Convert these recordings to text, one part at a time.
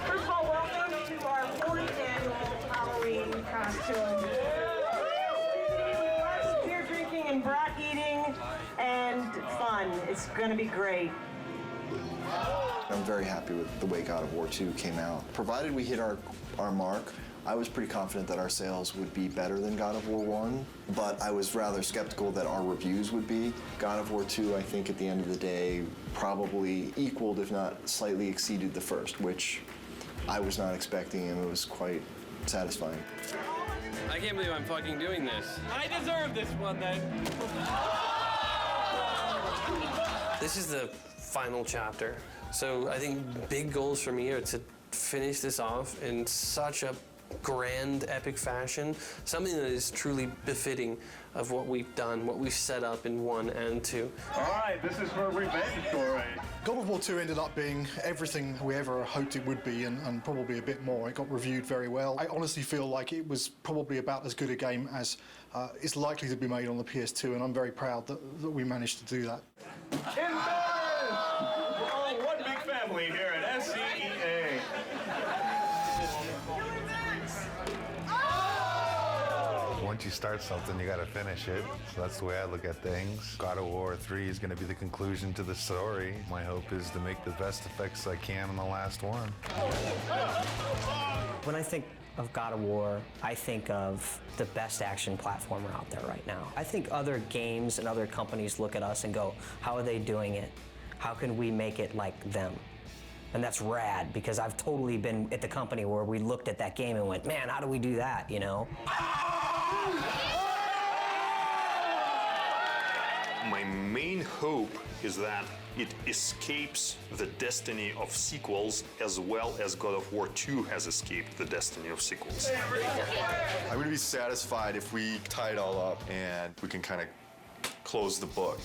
First of all, welcome to our 4th annual Halloween costume. Lots of beer drinking and brat eating and fun. It's going to be great. I'm very happy with the way God of War 2 came out. Provided we hit our mark, I was pretty confident that our sales would be better than God of War 1, but I was rather skeptical that our reviews would be. God of War 2, I think at the end of the day, probably equaled, if not slightly exceeded the first, which I was not expecting, and it was quite satisfying. I can't believe I'm fucking doing this. I deserve this one then. This is the final chapter. So I think big goals for me are to finish this off in such a grand, epic fashion, something that is truly befitting of what we've done, what we've set up in 1 and 2. All right, this is for a revenge story. God of War 2 ended up being everything we ever hoped it would be, and probably a bit more. It got reviewed very well. I honestly feel like it was probably about as good a game as is likely to be made on the PS2, and I'm very proud that we managed to do that. We're all one big family here at SCEA. Once you start something, you gotta finish it. So that's the way I look at things. God of War 3 is gonna be the conclusion to the story. My hope is to make the best effects I can on the last one. When I think of God of War, I think of the best action platformer out there right now. I think other games and other companies look at us and go, how are they doing it? How can we make it like them? And that's rad, because I've totally been at the company where we looked at that game and went, man, how do we do that, you know? My main hope is that it escapes the destiny of sequels as well as God of War 2 has escaped the destiny of sequels. I'm going to be satisfied if we tie it all up and we can kind of close the book.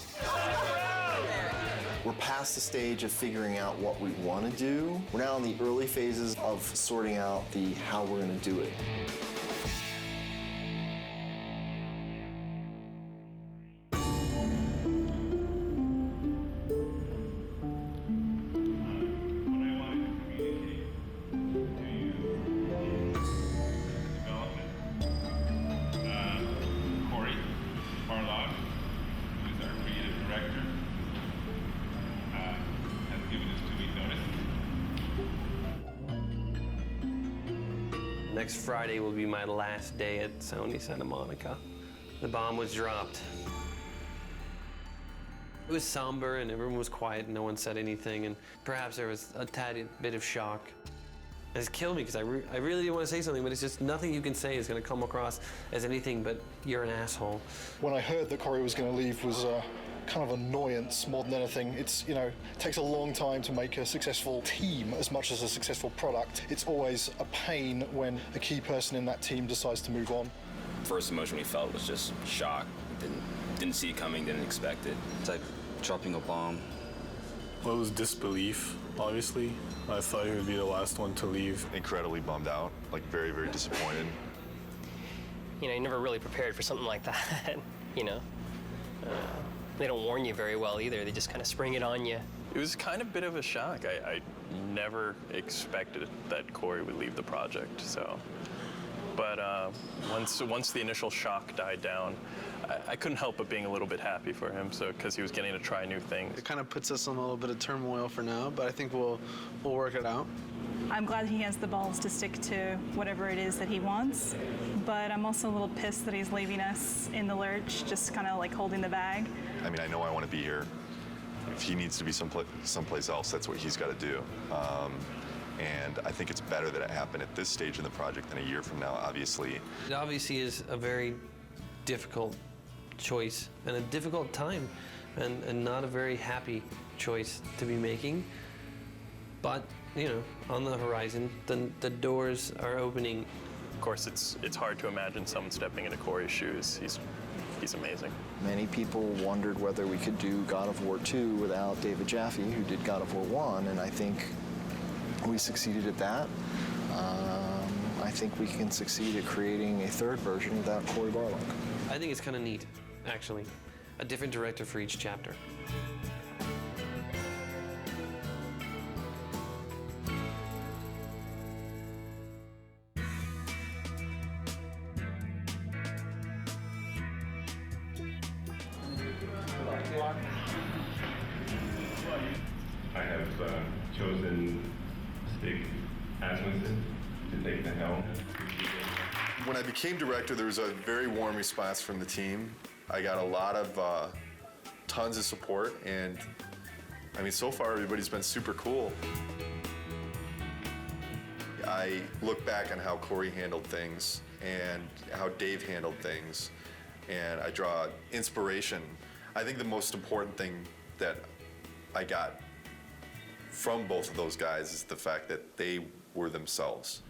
We're past the stage of figuring out what we want to do. We're now in the early phases of sorting out the how we're going to do it. Next Friday will be my last day at Sony Santa Monica. The bomb was dropped. It was somber and everyone was quiet and no one said anything, and perhaps there was a tad bit of shock. It's killed me because I really didn't want to say something, but it's just nothing you can say is going to come across as anything but you're an asshole. When I heard that Corey was going to leave was kind of annoyance more than anything. It's, you know, it takes a long time to make a successful team as much as a successful product. It's always a pain when a key person in that team decides to move on. First emotion we felt was just shock. Didn't see it coming, didn't expect it. It's like dropping a bomb. Well, it was disbelief, obviously. I thought he would be the last one to leave. Incredibly bummed out, like very, very disappointed. You know, you never really prepared for something like that, you know. They don't warn you very well either. They just kind of spring it on you. It was kind of a bit of a shock. I never expected that Corey would leave the project, so. But once the initial shock died down, I couldn't help but being a little bit happy for him, so because he was getting to try new things. It kind of puts us in a little bit of turmoil for now, but I think we'll work it out. I'm glad he has the balls to stick to whatever it is that he wants, but I'm also a little pissed that he's leaving us in the lurch, just kind of like holding the bag. I mean, I know I want to be here. If he needs to be someplace else, that's what he's got to do. And I think it's better that it happened at this stage in the project than a year from now, obviously. It obviously is a very difficult choice and a difficult time and not a very happy choice to be making. But, you know, on the horizon, the doors are opening. Of course, it's hard to imagine someone stepping into Corey's shoes. He's amazing. Many people wondered whether we could do God of War 2 without David Jaffe, who did God of War 1, and I think we succeeded at that. I think we can succeed at creating a third version without Cory Barlog. I think it's kind of neat, actually. A different director for each chapter. I have chosen Stig Asmussen to take the helm. When I became director, there was a very warm response from the team. I got a lot of tons of support, and I mean, so far everybody's been super cool. I look back on how Corey handled things and how Dave handled things, and I draw inspiration. I think the most important thing that I got from both of those guys is the fact that they were themselves.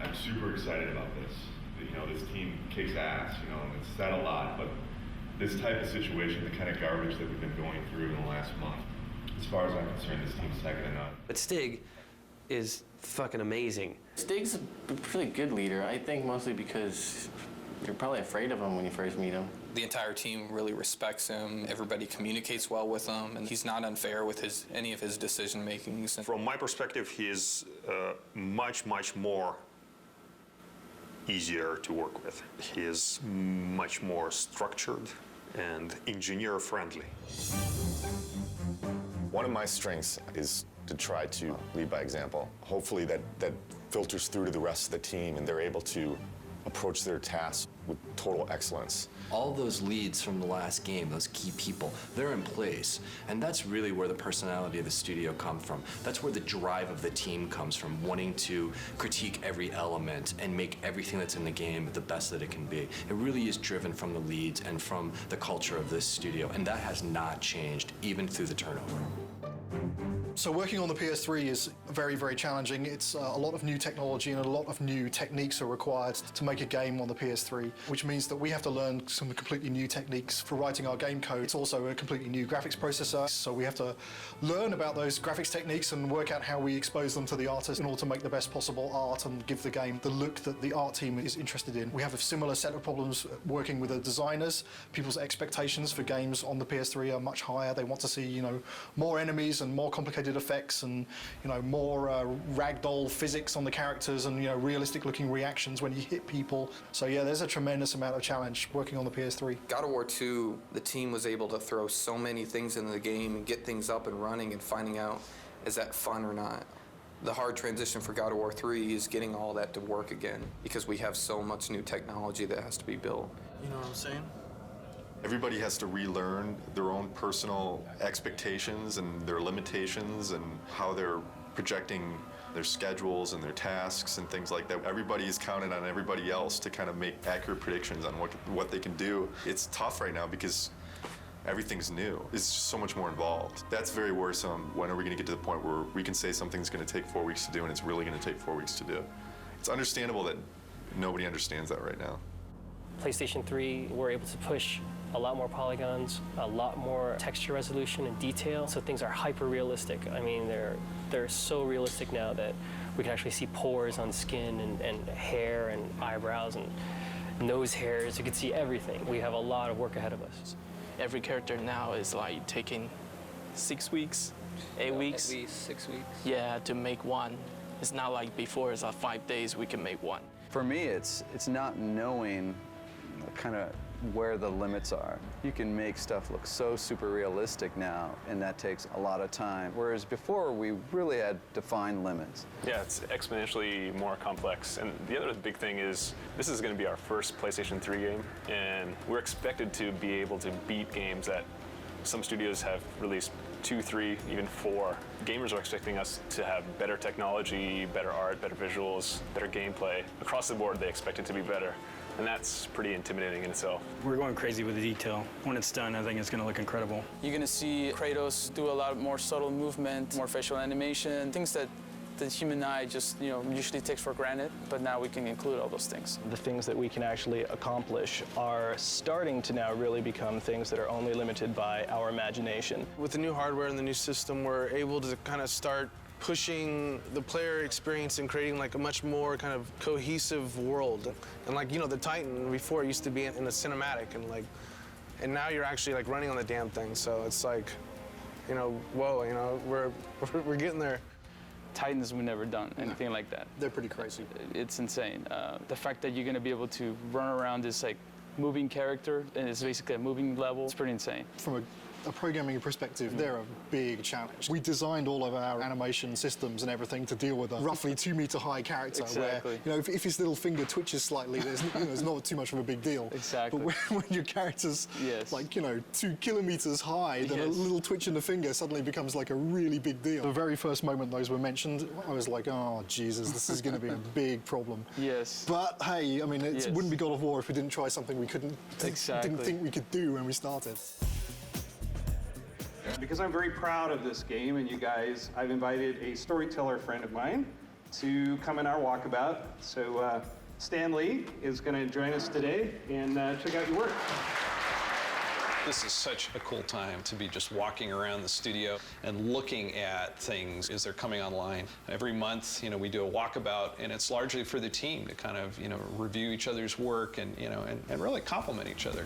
I'm super excited about this. You know, this team kicks ass, you know, and it's said a lot, but this type of situation, the kind of garbage that we've been going through in the last month, as far as I'm concerned, this team's second to none. But Stig is fucking amazing. Stig's a really good leader, I think mostly because you're probably afraid of him when you first meet him. The entire team really respects him. Everybody communicates well with him, and he's not unfair with any of his decision makings. From my perspective, he is much more easier to work with. He is much more structured and engineer friendly. One of my strengths is to try to lead by example. Hopefully that filters through to the rest of the team and they're able to approach their tasks with total excellence. All those leads from the last game, those key people, they're in place. And that's really where the personality of the studio comes from. That's where the drive of the team comes from, wanting to critique every element and make everything that's in the game the best that it can be. It really is driven from the leads and from the culture of this studio, and that has not changed even through the turnover. So working on the PS3 is very, very challenging. It's a lot of new technology and a lot of new techniques are required to make a game on the PS3, which means that we have to learn some completely new techniques for writing our game code. It's also a completely new graphics processor, so we have to learn about those graphics techniques and work out how we expose them to the artist in order to make the best possible art and give the game the look that the art team is interested in. We have a similar set of problems working with the designers. People's expectations for games on the PS3 are much higher. They want to see, you know, more enemies and more complicated effects and, you know, more ragdoll physics on the characters and, you know, realistic looking reactions when you hit people. So yeah, there's a tremendous amount of challenge working on the PS3. God of War 2, the team was able to throw so many things into the game and get things up and running and finding out, is that fun or not? The hard transition for God of War 3 is getting all that to work again because we have so much new technology that has to be built. You know what I'm saying? Everybody has to relearn their own personal expectations and their limitations and how they're projecting their schedules and their tasks and things like that. Everybody is counting on everybody else to kind of make accurate predictions on what they can do. It's tough right now because everything's new. It's just so much more involved. That's very worrisome. When are we going to get to the point where we can say something's going to take 4 weeks to do and it's really going to take 4 weeks to do? It's understandable that nobody understands that right now. PlayStation 3, we're able to push a lot more polygons, a lot more texture resolution and detail, so things are hyper realistic. I mean, they're so realistic now that we can actually see pores on skin and hair and eyebrows and nose hairs. You can see everything. We have a lot of work ahead of us. Every character now is like taking 6 weeks, 8 weeks. At least 6 weeks. Yeah, to make one. It's not like before, it's like 5 days we can make one. For me, it's not knowing kind of where the limits are. You can make stuff look so super realistic now, and that takes a lot of time. Whereas before, we really had defined limits. Yeah, it's exponentially more complex. And the other big thing is, this is going to be our first PlayStation 3 game, and we're expected to be able to beat games that some studios have released 2, 3, even 4. Gamers are expecting us to have better technology, better art, better visuals, better gameplay. Across the board, they expect it to be better. And that's pretty intimidating in itself. We're going crazy with the detail. When it's done, I think it's going to look incredible. You're going to see Kratos do a lot more subtle movement, more facial animation, things that the human eye just, usually takes for granted, but now we can include all those things. The things that we can actually accomplish are starting to now really become things that are only limited by our imagination. With the new hardware and the new system, we're able to kind of start pushing the player experience and creating like a much more kind of cohesive world. And like, the Titan before used to be in a cinematic and now you're actually like running on the damn thing. So it's like, whoa, we're getting there. Titans, we've never done anything like that. They're pretty crazy. It's insane. The fact that you're going to be able to run around this like moving character and it's basically a moving level, it's pretty insane. From a a programming perspective, they're a big challenge. We designed all of our animation systems and everything to deal with a roughly 2 meter high character Exactly. where, if his little finger twitches slightly, there's not too much of a big deal. Exactly. But when your character's 2 kilometers high, then a little twitch in the finger suddenly becomes like a really big deal. The very first moment those were mentioned, I was like, oh, Jesus, this is going to be a big problem. Yes. But hey, I mean, it wouldn't be God of War if we didn't try something we didn't think we could do when we started. Because I'm very proud of this game and you guys, I've invited a storyteller friend of mine to come in our walkabout. So Stan Lee is going to join us today and check out your work. This is such a cool time to be just walking around the studio and looking at things as they're coming online. Every month, we do a walkabout, and it's largely for the team to kind of, review each other's work and, and really compliment each other.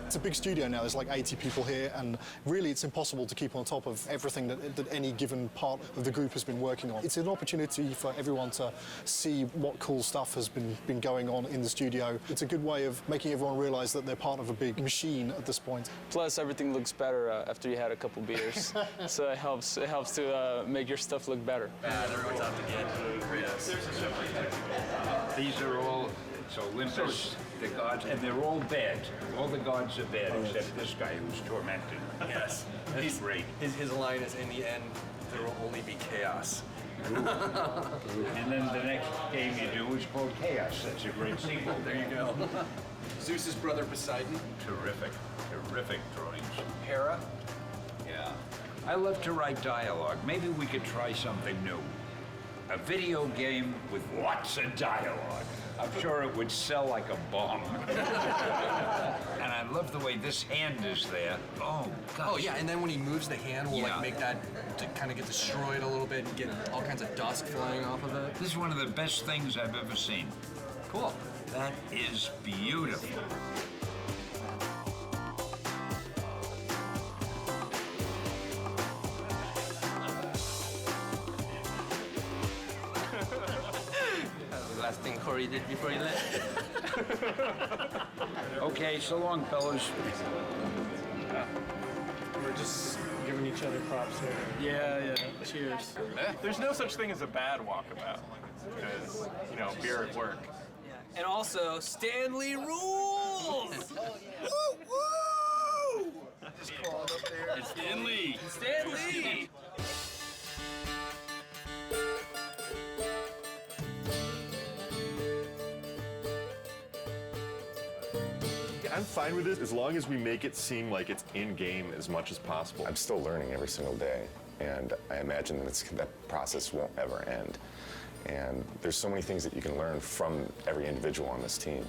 It's a big studio now, there's like 80 people here, and really it's impossible to keep on top of everything that any given part of the group has been working on. It's an opportunity for everyone to see what cool stuff has been going on in the studio. It's a good way of making everyone realize that they're part of a big machine at this point. Plus, everything looks better after you had a couple beers. So it helps to make your stuff look better. Everyone's out to get Criação. These are all, it's Olympus, the gods, and they're all bad. All the gods are bad, except this guy who's tormented. Yes. He's great. His line is, in the end, there will only be chaos. And then the next game you do is called Chaos. That's a great sequel. There you go. Zeus's brother Poseidon. Terrific drawings. Hera. Yeah. I love to write dialogue. Maybe we could try something new. A video game with lots of dialogue. I'm sure it would sell like a bomb. And I love the way this hand is there. Oh, gosh. Oh, yeah, and then when he moves the hand, we'll like make that to kind of get destroyed a little bit and get all kinds of dust flying off of it. This is one of the best things I've ever seen. Cool. That is beautiful. Last thing Corey did before he left. Okay, so long, fellas. We're just giving each other props here. Yeah. Cheers. There's no such thing as a bad walkabout because, beer at work. And also, Stanley rules! Woo, woo! Just crawled up there. It's Stanley! Stanley! I'm fine with it as long as we make it seem like it's in-game as much as possible. I'm still learning every single day, and I imagine that process won't ever end. And there's so many things that you can learn from every individual on this team.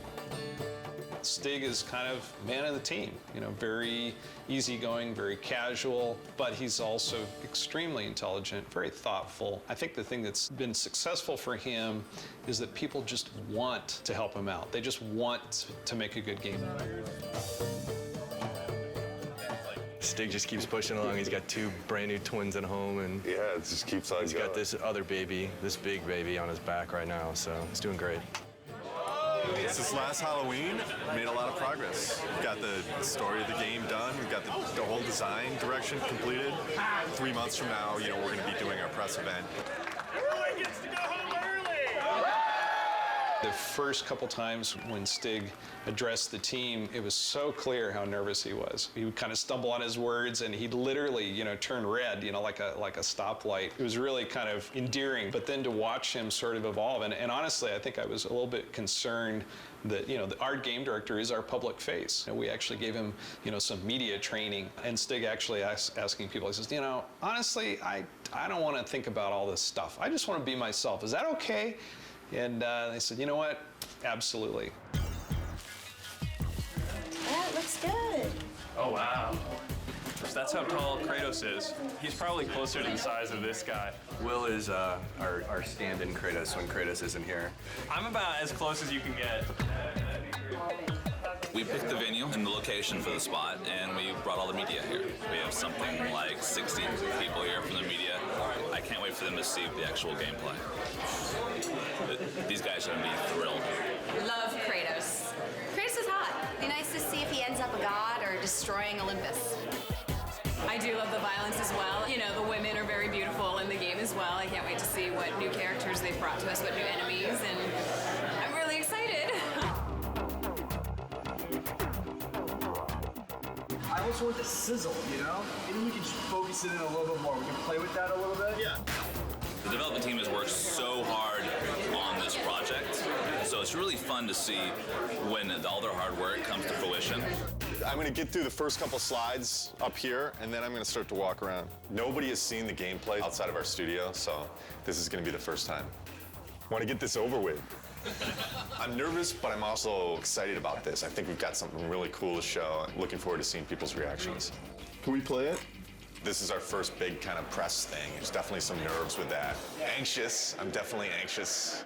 Stig is kind of man of the team, very easygoing, very casual, but he's also extremely intelligent, very thoughtful. I think the thing that's been successful for him is that people just want to help him out. They just want to make a good game. Stig just keeps pushing along. He's got 2 brand new twins at home, and yeah, it just keeps on He's got this other baby, this big baby on his back right now, so he's doing great. Since last Halloween, we made a lot of progress. We've got the story of the game done. We've got the whole design direction completed. 3 months from now, we're going to be doing our press event. Everyone gets to go home early! The first couple times when Stig addressed the team, it was so clear how nervous he was. He would kind of stumble on his words, and he'd literally, turn red, like a stoplight. It was really kind of endearing. But then to watch him sort of evolve, and honestly, I think I was a little bit concerned that, our game director is our public face. And we actually gave him, some media training. And Stig actually asking people, he says, honestly, I don't want to think about all this stuff. I just want to be myself. Is that okay? And they said, you know what? Absolutely. That looks good. Oh, wow. That's how tall Kratos is. He's probably closer to the size of this guy. Will is our stand-in Kratos when Kratos isn't here. I'm about as close as you can get. We picked the venue and the location for the spot, and we brought all the media here. We have something like 60 people here from the media. I can't wait for them to see the actual gameplay. These guys are going to be thrilled. Love Kratos. Kratos is hot. Be nice to see if he ends up a god or destroying Olympus. I do love the violence as well. You know, the women are very beautiful in the game as well. I can't wait to see what new characters they've brought to us, what new enemies, and I'm really excited. I also want the sizzle, you know? Maybe we can just focus it in a little bit more. We can play with that a little bit. Yeah. The development team has worked so hard on this project, so it's really fun to see when all their hard work comes to fruition. I'm going to get through the first couple slides up here, and then I'm going to start to walk around. Nobody has seen the gameplay outside of our studio, so this is going to be the first time. Want to get this over with. I'm nervous, but I'm also excited about this. I think we've got something really cool to show. I'm looking forward to seeing people's reactions. Can we play it? This is our first big kind of press thing. There's definitely some nerves with that. Anxious. I'm definitely anxious.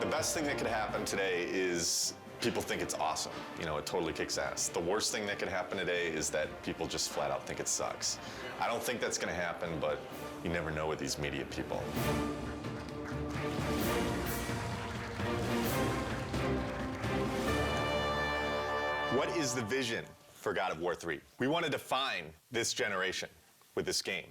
The best thing that could happen today is people think it's awesome. You know, it totally kicks ass. The worst thing that could happen today is that people just flat out think it sucks. I don't think that's going to happen, but you never know with these media people. What is the vision for God of War 3? We want to define this generation with this game.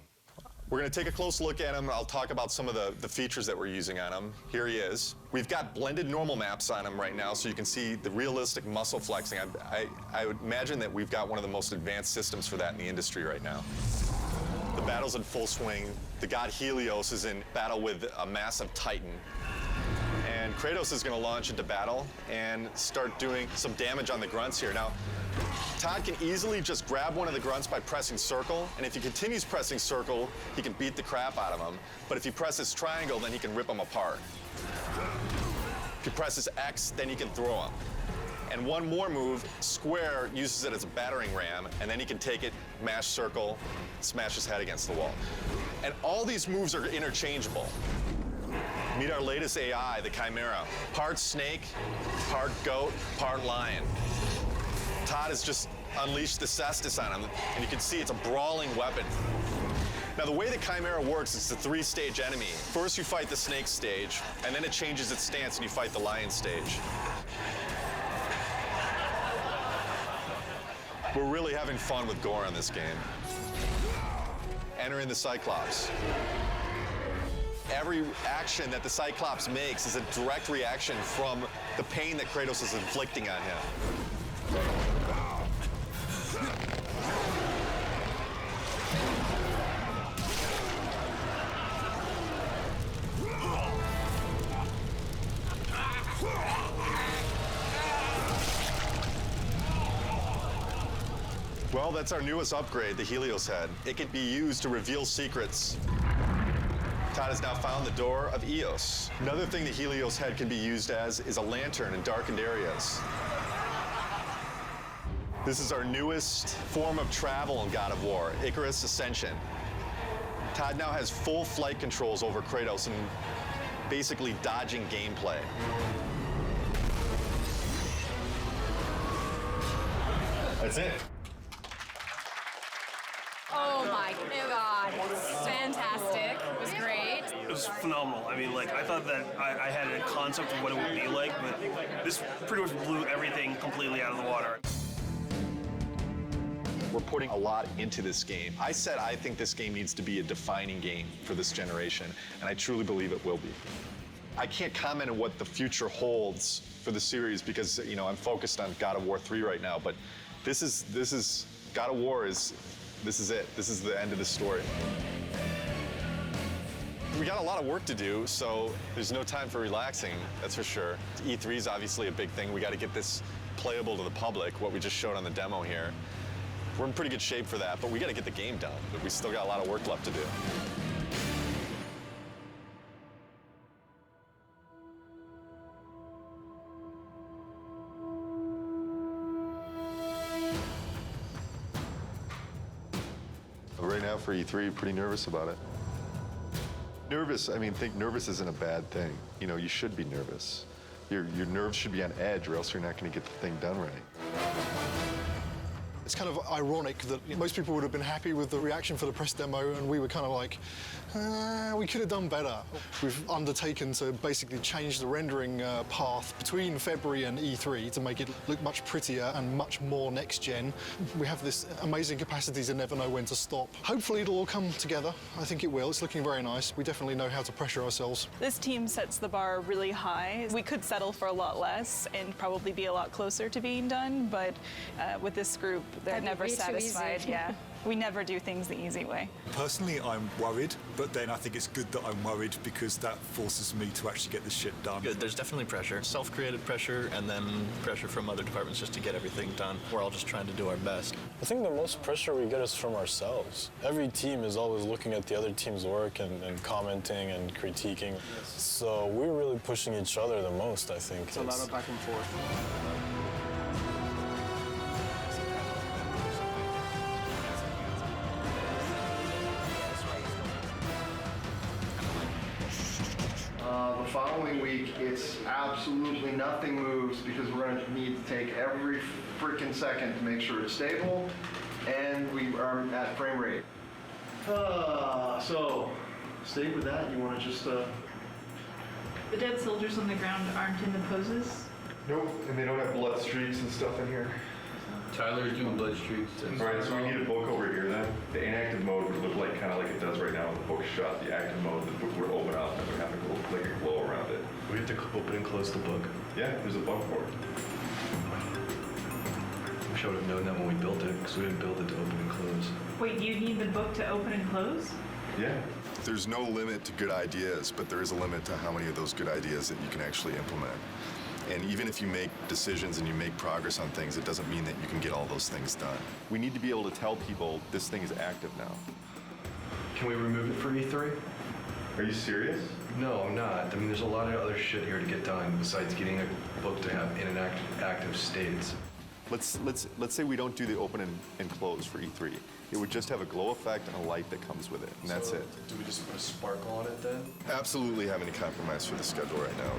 We're going to take a close look at him. I'll talk about some of the features that we're using on him. Here he is. We've got blended normal maps on him right now, so you can see the realistic muscle flexing. I would imagine that we've got one of the most advanced systems for that in the industry right now. The battle's in full swing. The god Helios is in battle with a massive Titan. And Kratos is going to launch into battle and start doing some damage on the grunts here. Now, Todd can easily just grab one of the grunts by pressing circle, and if he continues pressing circle, he can beat the crap out of him. But if he presses triangle, then he can rip them apart. If he presses X, then he can throw them. And one more move, square uses it as a battering ram, and then he can take it, mash circle, smash his head against the wall. And all these moves are interchangeable. Meet our latest AI, the Chimera. Part snake, part goat, part lion. Todd has just unleashed the cestus on him, and you can see it's a brawling weapon. Now, the way the Chimera works is it's a 3-stage enemy. First, you fight the snake stage, and then it changes its stance, and you fight the lion stage. We're really having fun with gore in this game. Entering the Cyclops. Every action that the Cyclops makes is a direct reaction from the pain that Kratos is inflicting on him. Well, that's our newest upgrade, the Helios head. It can be used to reveal secrets. Todd has now found the door of Eos. Another thing the Helios head can be used as is a lantern in darkened areas. This is our newest form of travel in God of War, Icarus Ascension. Todd now has full flight controls over Kratos and basically dodging gameplay. That's it. Oh my God, fantastic. It was great. It was phenomenal. I mean, like, I thought that I had a concept of what it would be like, but this pretty much blew everything completely out of the water. We're putting a lot into this game. I said I think this game needs to be a defining game for this generation, and I truly believe it will be. I can't comment on what the future holds for the series because, you know, I'm focused on God of War 3 right now, but this is God of War is, this is it. This is the end of the story. We got a lot of work to do, so there's no time for relaxing, that's for sure. E3 is obviously a big thing. We got to get this playable to the public, what we just showed on the demo here. We're in pretty good shape for that, but we got to get the game done. But we still got a lot of work left to do. Right now for E3, pretty nervous about it. Nervous, I mean, think nervous isn't a bad thing. You know, you should be nervous. Your nerves should be on edge or else you're not going to get the thing done right. It's kind of ironic that most people would have been happy with the reaction for the press demo, and we were kind of like, we could have done better. We've undertaken to basically change the rendering path between February and E3 to make it look much prettier and much more next-gen. We have this amazing capacity to never know when to stop. Hopefully it'll all come together. I think it will. It's looking very nice. We definitely know how to pressure ourselves. This team sets the bar really high. We could settle for a lot less and probably be a lot closer to being done, but with this group, they're never satisfied. Yeah. We never do things the easy way. Personally, I'm worried, but then I think it's good that I'm worried because that forces me to actually get this shit done. Good, there's definitely pressure. Self-created pressure and then pressure from other departments just to get everything done. We're all just trying to do our best. I think the most pressure we get is from ourselves. Every team is always looking at the other team's work and commenting and critiquing. So we're really pushing each other the most, I think. It's a lot of back and forth. The following week, it's absolutely nothing moves because we're going to need to take every freaking second to make sure it's stable and we are at frame rate. So, stay with that. You want to just... The dead soldiers on the ground aren't in the poses? Nope, and they don't have blood streaks and stuff in here. Tyler's doing blood streaks. Alright, so we need a book over here then. The inactive mode would look like kind of like it does right now with the book shut. The active mode, the book would open up and would have like a glow around it. We have to open and close the book. Yeah, there's a book for it. Wish I would have known that when we built it, because we didn't build it to open and close. Wait, you need the book to open and close? Yeah. There's no limit to good ideas, but there is a limit to how many of those good ideas that you can actually implement. And even if you make decisions and you make progress on things, it doesn't mean that you can get all those things done. We need to be able to tell people this thing is active now. Can we remove it for E3? Are you serious? No, I'm not. I mean, there's a lot of other shit here to get done besides getting a book to have in an active states. Let's say we don't do the open and close for E3. It would just have a glow effect and a light that comes with it, and that's it. Do we just put a sparkle on it then? Absolutely have any compromise for the schedule right now.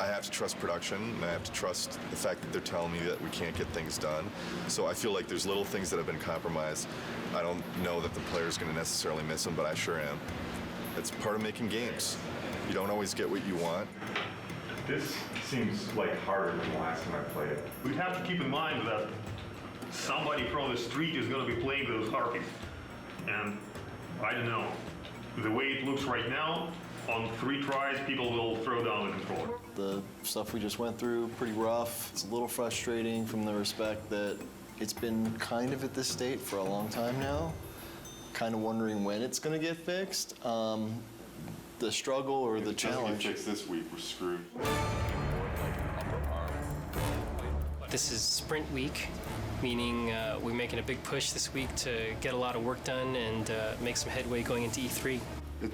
I have to trust production, and I have to trust the fact that they're telling me that we can't get things done. So I feel like there's little things that have been compromised. I don't know that the player's going to necessarily miss them, but I sure am. It's part of making games. You don't always get what you want. This seems like harder than the last time I played it. We'd have to keep in mind that somebody from the street is going to be playing those harpies. And I don't know, the way it looks right now, on 3 tries, people will throw down the controller. The stuff we just went through, pretty rough. It's a little frustrating from the respect that it's been kind of at this state for a long time now. Kind of wondering when it's going to get fixed. The struggle or the challenge. If it gets fixed this week, we're screwed. This is sprint week, meaning we're making a big push this week to get a lot of work done and make some headway going into E3.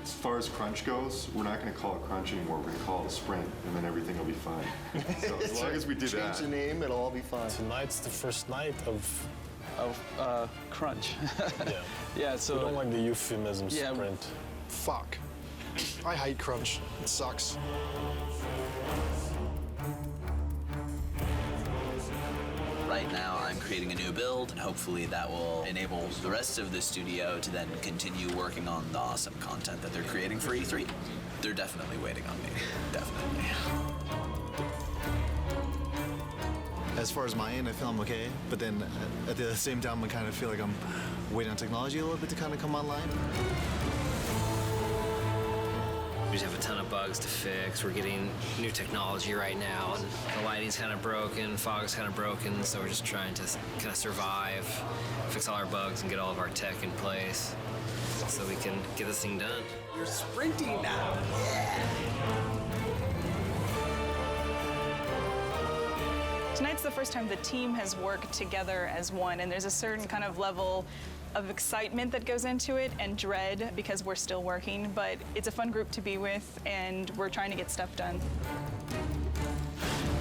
As far as crunch goes, we're not going to call it crunch anymore. We're going to call it a sprint, and then everything will be fine. So as long as we do that. Change the name, it'll all be fine. Tonight's the first night of crunch. Yeah. Yeah, so... We don't like the euphemism sprint. Fuck. I hate crunch. It sucks. Right now, I'm creating a new build, and hopefully that will enable the rest of the studio to then continue working on the awesome content that they're creating for E3. They're definitely waiting on me. Definitely. As far as my end, I feel I'm okay, but then at the same time, I kind of feel like I'm waiting on technology a little bit to kind of come online. We just have a ton of bugs to fix. We're getting new technology right now, and the lighting's kind of broken, fog's kind of broken, so we're just trying to kind of survive, fix all our bugs, and get all of our tech in place so we can get this thing done. You're sprinting now. Yeah. Tonight's the first time the team has worked together as one, and there's a certain kind of level of excitement that goes into it and dread because we're still working, but it's a fun group to be with, and we're trying to get stuff done.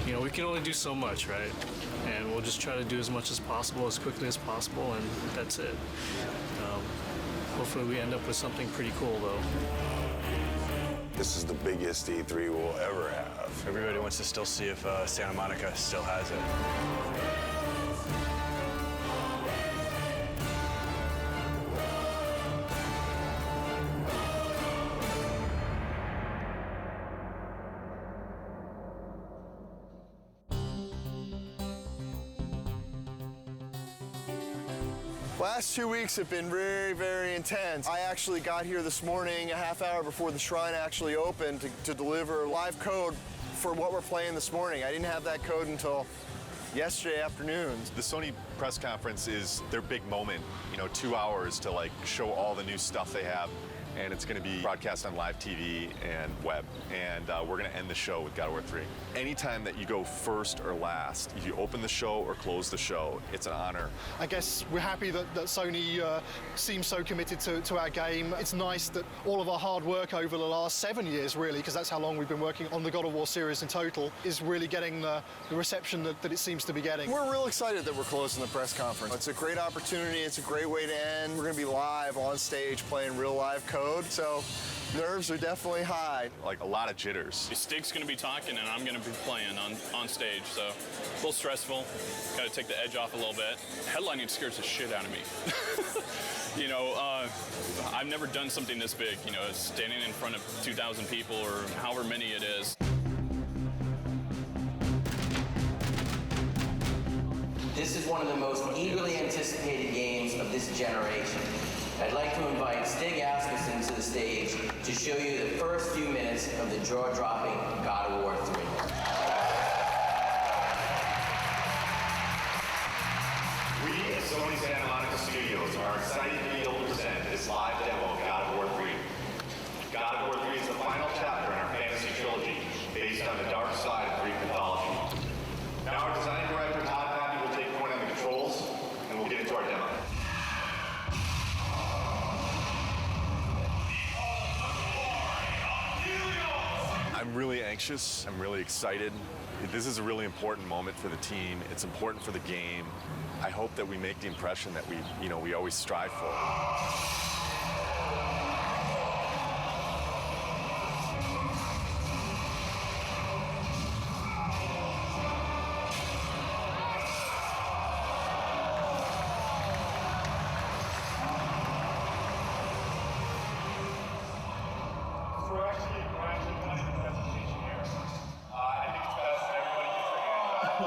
You know, we can only do so much, right? And we'll just try to do as much as possible, as quickly as possible, and that's it. Hopefully we end up with something pretty cool, though. This is the biggest E3 we'll ever have. Everybody wants to still see if Santa Monica still has it. Last 2 weeks have been very, very intense. I actually got here this morning a half hour before the shrine actually opened to deliver live code for what we're playing this morning. I didn't have that code until yesterday afternoon. The Sony press conference is their big moment, 2 hours to like show all the new stuff they have. And it's going to be broadcast on live TV and web. And we're going to end the show with God of War 3. Anytime that you go first or last, if you open the show or close the show, it's an honor. I guess we're happy that Sony seems so committed to our game. It's nice that all of our hard work over the last 7 years, really, because that's how long we've been working on the God of War series in total, is really getting the reception that it seems to be getting. We're real excited that we're closing the press conference. It's a great opportunity. It's a great way to end. We're going to be live on stage playing real live code. So nerves are definitely high. Like a lot of jitters. Stig's going to be talking and I'm going to be playing on stage, so a little stressful. Got to take the edge off a little bit. Headlining scares the shit out of me. I've never done something this big, standing in front of 2,000 people or however many it is. This is one of the most eagerly anticipated games of this generation. I'd like to invite Stig Asmussen to the stage to show you the first few minutes of the jaw-dropping God of War 3. We at Sony Santa Monica Studios are excited to be able to present this live demo of God of War 3. God of War 3 is the final chapter in our fantasy trilogy, based on the dark side of Greek mythology. Now our design director, Todd Pappy, will take point on the controls, and we'll get into our demo. I'm really anxious. I'm really excited. This is a really important moment for the team. It's important for the game. I hope that we make the impression that we always strive for.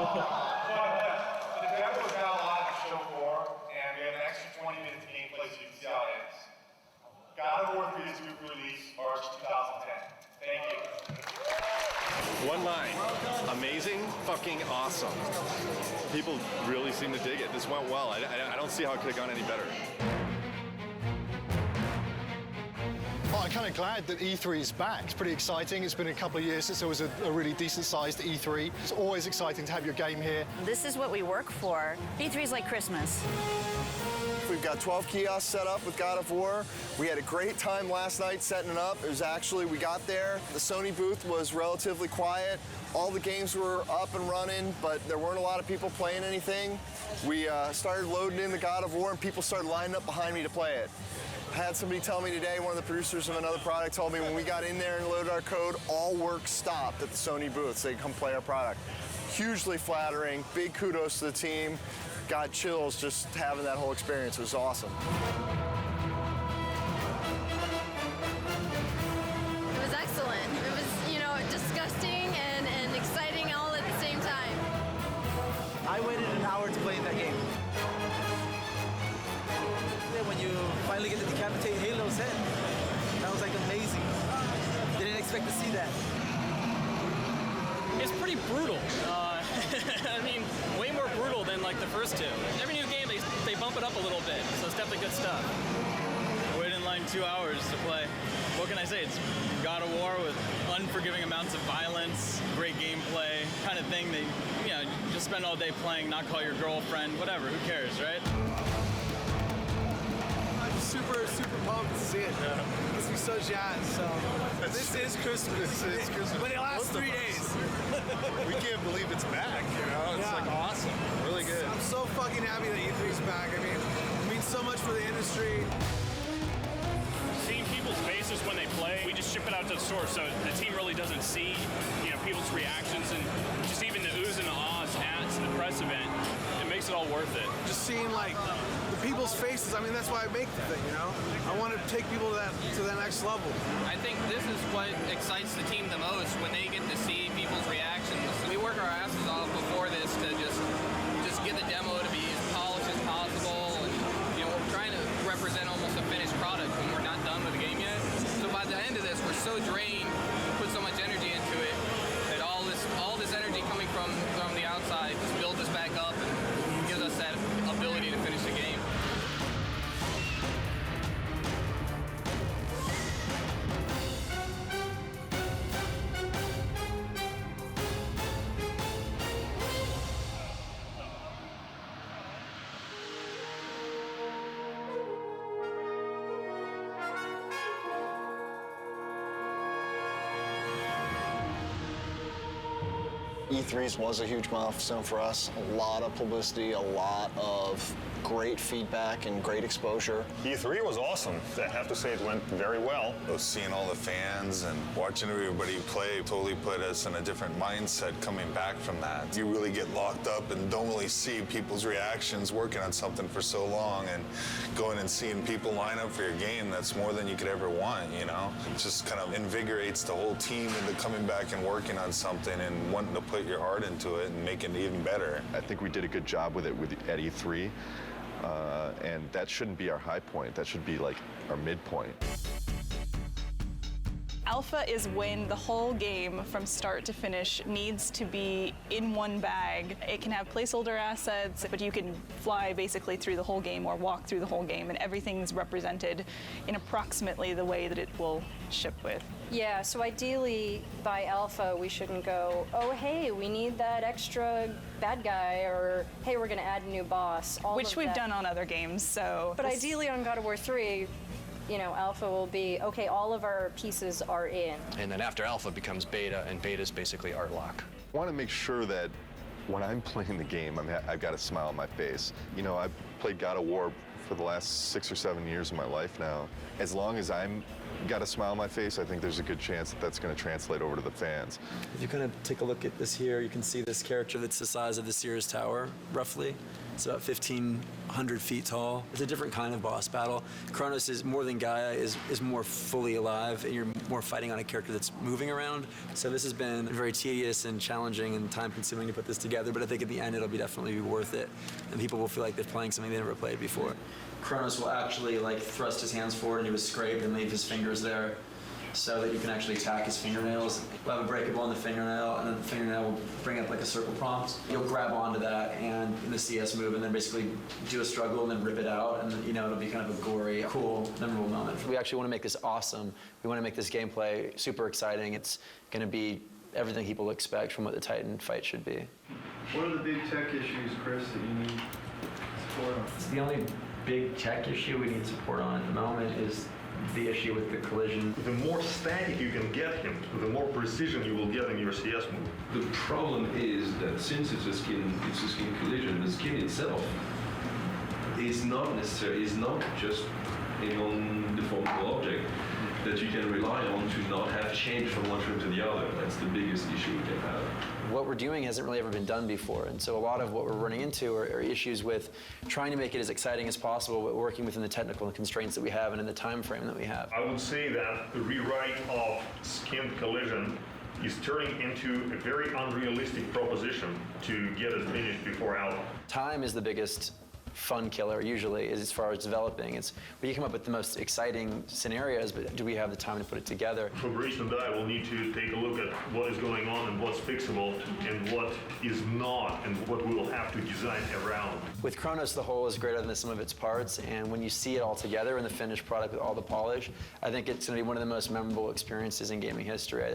The demo is now live on show 4, and we have an extra 20 minutes of gameplay so you can see how it ends. God of War 3 is due for release March 2010. Thank you. One line. Amazing, fucking awesome. People really seem to dig it. This went well. I don't see how it could have gone any better. Well, I'm kind of glad that E3 is back. It's pretty exciting. It's been a couple of years since there was a really decent-sized E3. It's always exciting to have your game here. This is what we work for. E3 is like Christmas. We've got 12 kiosks set up with God of War. We had a great time last night setting it up. It was actually, we got there, the Sony booth was relatively quiet. All the games were up and running, but there weren't a lot of people playing anything. We started loading in the God of War, and people started lining up behind me to play it. I had somebody tell me today, one of the producers of another product told me when we got in there and loaded our code, all work stopped at the Sony booth so they could come play our product. Hugely flattering, big kudos to the team. Got chills just having that whole experience. It was awesome. It was excellent. It was, disgusting and exciting all at the same time. I waited an hour to play that game. When you finally get to decapitate Halo's head, that was like amazing. Didn't expect to see that. It's pretty brutal. I mean, way more brutal than like the first two. Every new game, they bump it up a little bit, so it's definitely good stuff. I waited in line 2 hours to play. What can I say? It's God of War with unforgiving amounts of violence, great gameplay, kind of thing that, you just spend all day playing, not call your girlfriend, whatever, who cares, right? Super pumped to see it. Makes me so jazzed. So this is Christmas. This is Christmas. But it lasts 3 days. We can't believe it's back, It's like awesome. Really good. I'm so fucking happy that E3's back. I mean, it means so much for the industry. Seeing people's faces when they play, we just ship it out to the store, so the team really doesn't see, people's reactions and just even the oohs and ahs at the press event. It makes it all worth it. Just seeing like the people's faces. I mean, that's why I make the thing. I want to take people to that next level. I think this is what excites the team the most when they get to see people's reactions. We work our asses off before this to just get the demo to be as polished as possible, and were so drained, put so much energy into it, that all this energy coming from the outside just builds us back up and gives us that ability to finish the game. E3s was a huge milestone for us. A lot of publicity, a lot of great feedback and great exposure. E3 was awesome. I have to say it went very well. Seeing all the fans and watching everybody play totally put us in a different mindset coming back from that. You really get locked up and don't really see people's reactions working on something for so long, and going and seeing people line up for your game, that's more than you could ever want, you know? It just kind of invigorates the whole team into coming back and working on something and wanting to put your heart into it and make it even better. I think we did a good job with it at E3. And that shouldn't be our high point. That should be like our midpoint. Alpha is when the whole game from start to finish needs to be in one bag. It can have placeholder assets, but you can fly basically through the whole game or walk through the whole game, and everything's represented in approximately the way that it will ship with. Yeah, so ideally by Alpha we shouldn't go, oh hey, we need that extra bad guy, or hey, we're gonna add a new boss. Which we've done on other games, so. But ideally on God of War 3, you know, Alpha will be, okay, all of our pieces are in. And then after Alpha becomes Beta, and Beta is basically art lock. I want to make sure that when I'm playing the game, I've got a smile on my face. You know, I've played God of War for the last 6 or 7 years of my life now. As long as I'm got a smile on my face, I think there's a good chance that that's going to translate over to the fans. If you kind of take a look at this here, you can see this character that's the size of the Sears Tower, roughly. It's about 1,500 feet tall. It's a different kind of boss battle. Kronos is more than Gaia, is more fully alive, and you're more fighting on a character that's moving around. So this has been very tedious and challenging and time-consuming to put this together, but I think at the end it'll definitely be worth it, and people will feel like they're playing something they never played before. Kronos will actually thrust his hands forward into his scrape and leave his fingers there, so that you can actually attack his fingernails. We'll have a breakable in the fingernail, and then the fingernail will bring up a circle prompt. You'll grab onto that and in the CS move, and then basically do a struggle and then rip it out, and it'll be kind of a gory, cool, memorable moment. We actually want to make this awesome. We want to make this gameplay super exciting. It's going to be everything people expect from what the Titan fight should be. What are the big tech issues, Chris, that you need support on? The only big tech issue we need support on at the moment is the issue with the collision. The more static you can get him, the more precision you will get in your CS move. The problem is that since it's a skin collision, the skin itself is not just a non-deformable object that you can rely on to not have change from one frame to the other. That's the biggest issue we can have. What we're doing hasn't really ever been done before, and so a lot of what we're running into are issues with trying to make it as exciting as possible, but working within the technical constraints that we have and in the time frame that we have. I would say that the rewrite of skin collision is turning into a very unrealistic proposition to get it finished before Alpha. Time is the biggest fun killer usually, is as far as developing. It's where you come up with the most exciting scenarios, but do we have the time to put it together? Fabrice and I will need to take a look at what is going on and what's fixable and what is not, and what we will have to design around. With Kronos, the whole is greater than the sum of its parts, and when you see it all together in the finished product with all the polish, I think it's going to be one of the most memorable experiences in gaming history.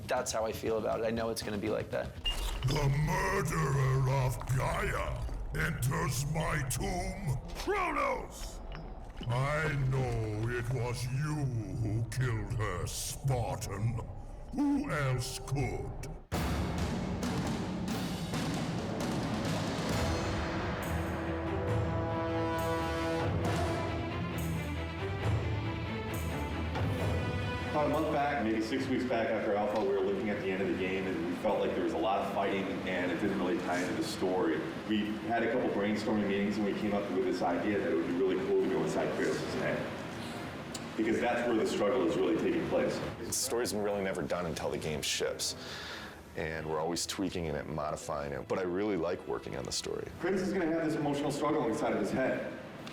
That's how I feel about it. I know it's going to be like that. The murderer of Gaia enters my tomb. Kronos! I know it was you who killed her, Spartan. Who else could? About a month back, maybe 6 weeks back after Alpha, we were looking at the end of the game and we felt like there was a lot of fighting and it didn't really tie into the story. We had a couple brainstorming meetings and we came up with this idea that it would be really cool to go inside Criação head. Because that's where the struggle is really taking place. The story's really never done until the game ships. And we're always tweaking it and modifying it. But I really like working on the story. Kratos is going to have this emotional struggle inside of his head.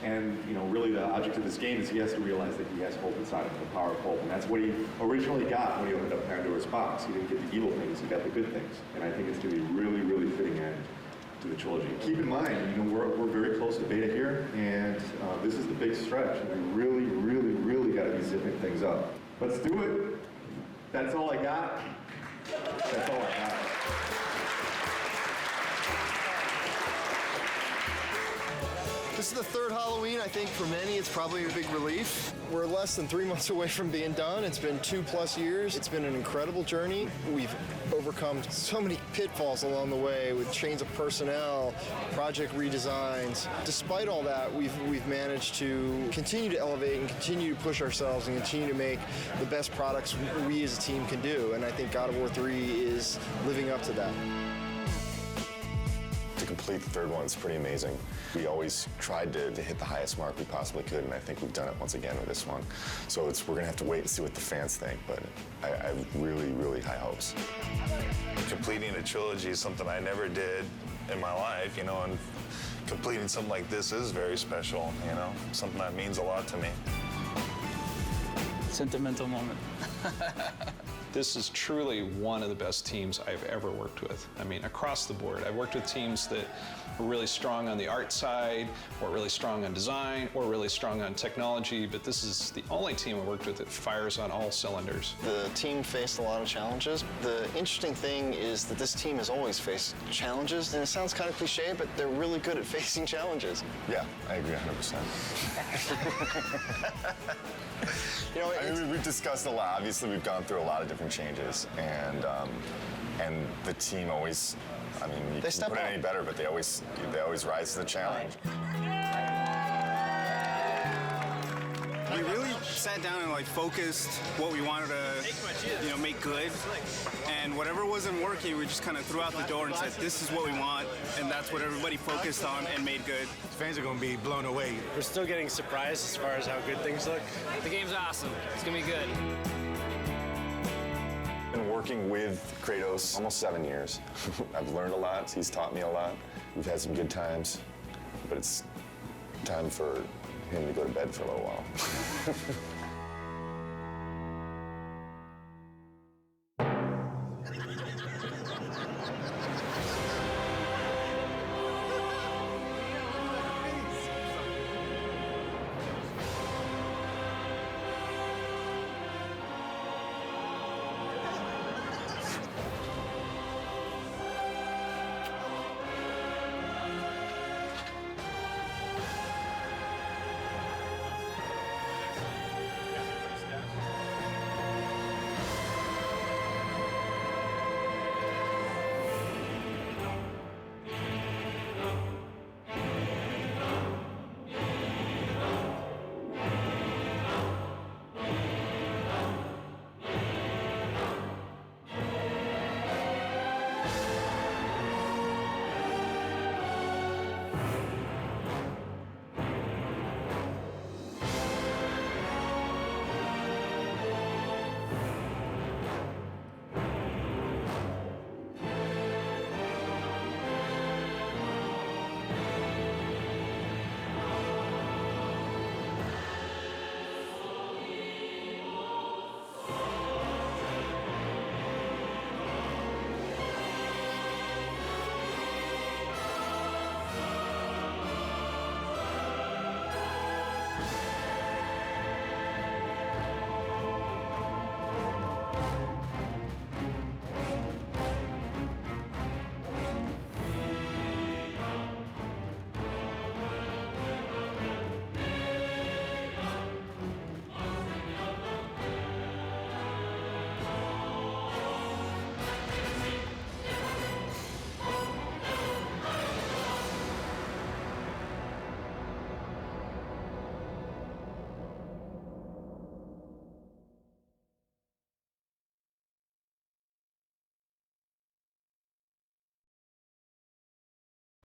And really the object of this game is he has to realize that he has hope inside of him, the power of hope. And that's what he originally got when he opened up Pandora's box. He didn't get the evil things, he got the good things. And I think it's going to be a really, really fitting end to the trilogy. Keep in mind, we're very close to beta here, and this is the big stretch. And we really, really, really got to be zipping things up. Let's do it. That's all I got. That's all I got. This is the third Halloween. I think for many it's probably a big relief. We're less than 3 months away from being done. It's been 2+ years. It's been an incredible journey. We've overcome so many pitfalls along the way with change of personnel, project redesigns. Despite all that, we've managed to continue to elevate and continue to push ourselves and continue to make the best products we as a team can do. And I think God of War 3 is living up to that. To complete the third one is pretty amazing. We always tried to hit the highest mark we possibly could, and I think we've done it once again with this one. So we're gonna have to wait and see what the fans think, but I have really, really high hopes. Completing a trilogy is something I never did in my life, and completing something like this is very special, something that means a lot to me. Sentimental moment. This is truly one of the best teams I've ever worked with. I mean, across the board. I've worked with teams that were really strong on the art side, or really strong on design, or really strong on technology, but this is the only team I worked with that fires on all cylinders. The team faced a lot of challenges. The interesting thing is that this team has always faced challenges, and it sounds kind of cliche, but they're really good at facing challenges. Yeah, I agree 100%. We've discussed a lot. Obviously, we've gone through a lot of different changes, and the team always, you can put it any better, but they always rise to the challenge. We really sat down and focused what we wanted to, make good, and whatever wasn't working, we just kind of threw out the door and said, this is what we want, and that's what everybody focused on and made good. Fans are going to be blown away. We're still getting surprised as far as how good things look. The game's awesome. It's gonna be good. Been working with Kratos almost 7 years. I've learned a lot. He's taught me a lot. We've had some good times, but it's time for him to go to bed for a little while.